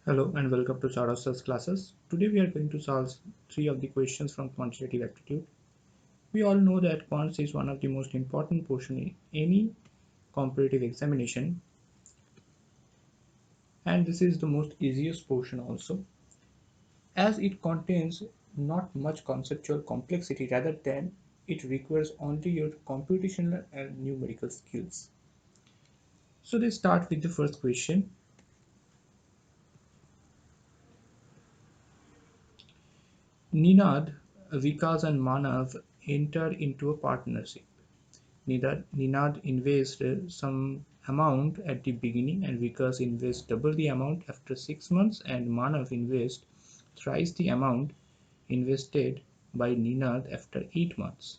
Hello and welcome to Charles' classes. Today we are going to solve three of the questions from quantitative aptitude. We all know that quants is one of the most important portion in any competitive examination, and this is the most easiest portion also, as it contains not much conceptual complexity rather than it requires only your computational and numerical skills. So let's start with the first question. Ninad, Vikas and Manav enter into a partnership. Ninad invests some amount at the beginning and Vikas invests double the amount after 6 months and Manav invests thrice the amount invested by Ninad after 8 months.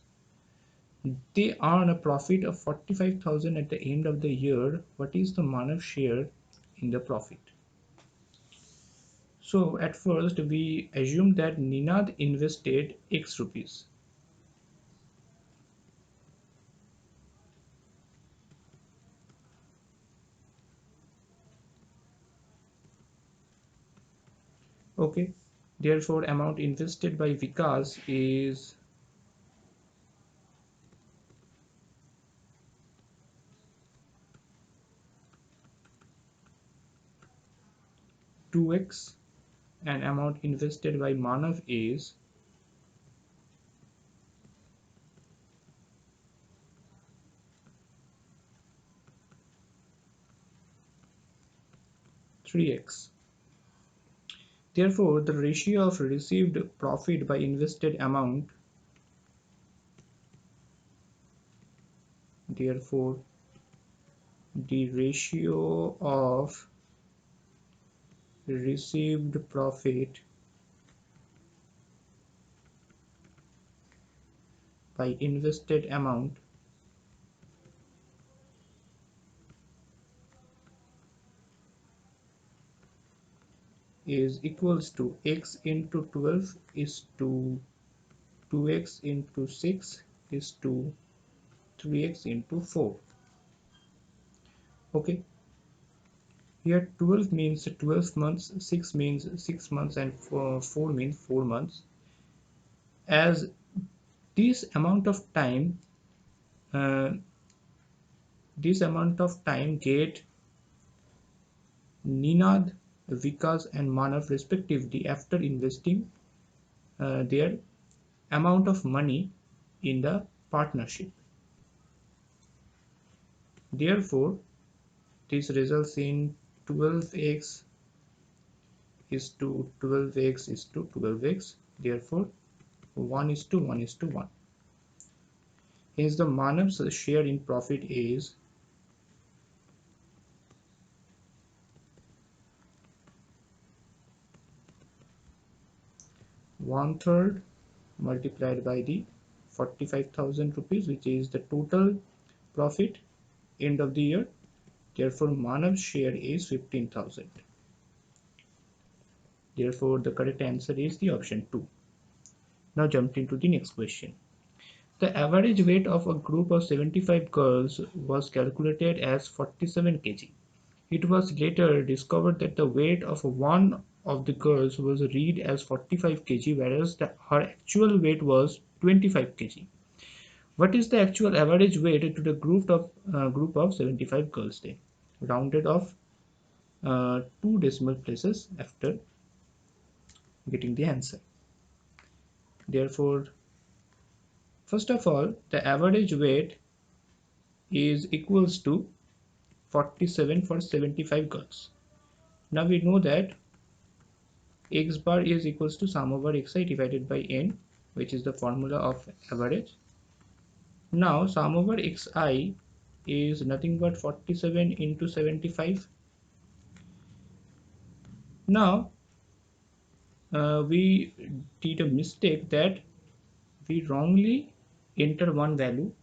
They earn a profit of 45,000 at the end of the year. What is the Manav share in the profit? So at first we assume that Ninad invested X rupees. Okay, therefore amount invested by Vikas is 2x and amount invested by Manav is 3x. Therefore, the ratio of received profit by invested amount, therefore the ratio of received profit by invested amount is equals to x into 12 is to 2x into 6 is to 3x into 4. Okay, here 12 means 12 months, 6 means 6 months, and 4 means 4 months. As this amount of time, uh, get Ninad, Vikas, and Manav respectively after investing their amount of money in the partnership. Therefore, this results in 12x is to 12x is to 12x. Therefore, 1 is to 1 is to 1. Hence, the Manav's share in profit is 1/3 multiplied by the 45,000 rupees, which is the total profit end of the year. Therefore, Manav's share is 15,000. Therefore, the correct answer is the option 2. Now jump into the next question. The average weight of a group of 75 girls was calculated as 47 kg. It was later discovered that the weight of one of the girls was read as 45 kg, whereas her actual weight was 25 kg. What is the actual average weight to the group of 75 girls then? Rounded off 2 decimal places after getting the answer. Therefore, first of all, the average weight is equals to 47 for 75 girls. Now we know that x bar is equals to sum over xi divided by n, which is the formula of average. Now sum over xi is nothing but 47 into 75. Now we did a mistake that we wrongly enter one value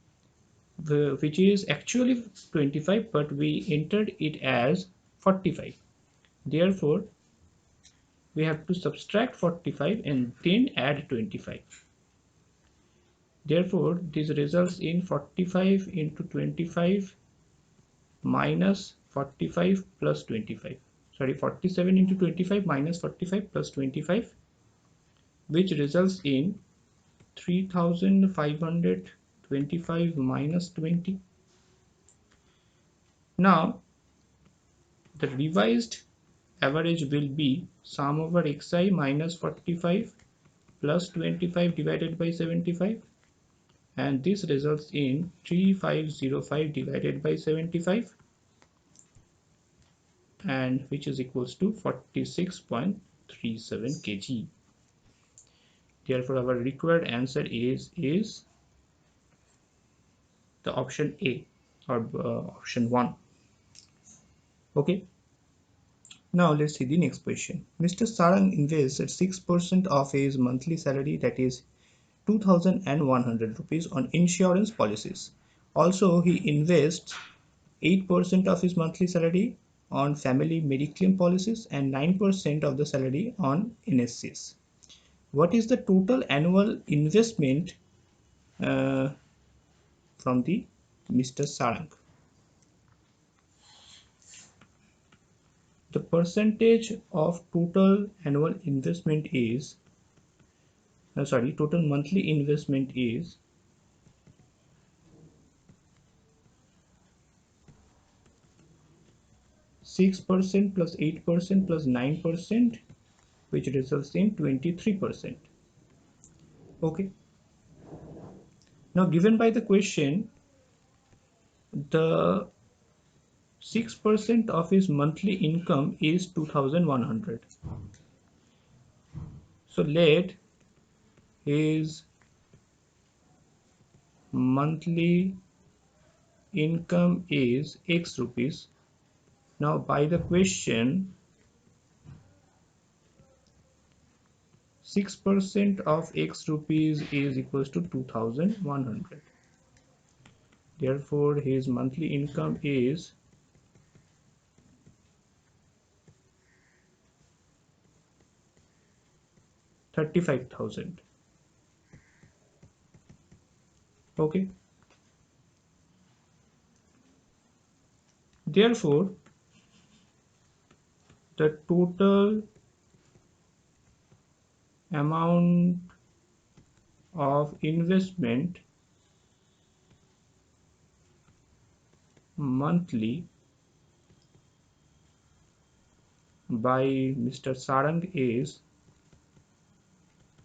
which is actually 25, but we entered it as 45. Therefore, we have to subtract 45 and then add 25. Therefore, this results in 45 into 25 minus 45 plus 25. sorry, 47 into 25 minus 45 plus 25, which results in 3525 minus 20. Now the revised average will be sum over xi minus 45 plus 25 divided by 75, and this results in 3505 divided by 75, and which is equals to 46.37 kg. Therefore our required answer is the option A, or option 1. Okay, now let's see the next question. Mr. Sarang invests 6% of his monthly salary, that is 2,100 rupees, on insurance policies. Also, he invests 8% of his monthly salary on family mediclaim policies and 9% of the salary on NSCs. What is the total annual investment from the Mr. Sarang? The percentage of total annual investment is total monthly investment is 6% plus 8% plus 9%, which results in 23%. Okay. Now given by the question, the 6% of his monthly income is 2,100. So let his monthly income is X rupees. Now by the question, 6% of X rupees is equals to 2,100. Therefore his monthly income is 35,000. Okay. Therefore the total amount of investment monthly by Mr. Sarang is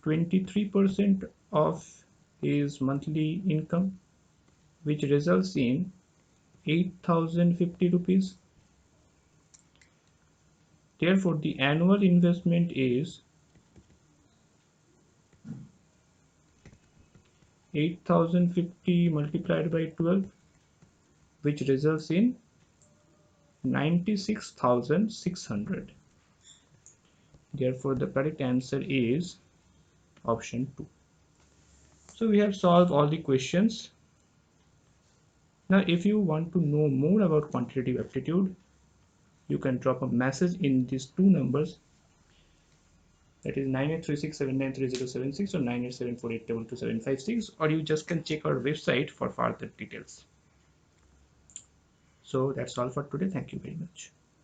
23% of his monthly income, which results in 8,050 rupees. Therefore the annual investment is 8,050 multiplied by 12, which results in 96,600. Therefore the correct answer is option 2. So we have solved all the questions. Now if you want to know more about quantitative aptitude, you can drop a message in these two numbers, that is 9836793076 or 9874822756, or you just can check our website for further details. So that's all for today. Thank you very much.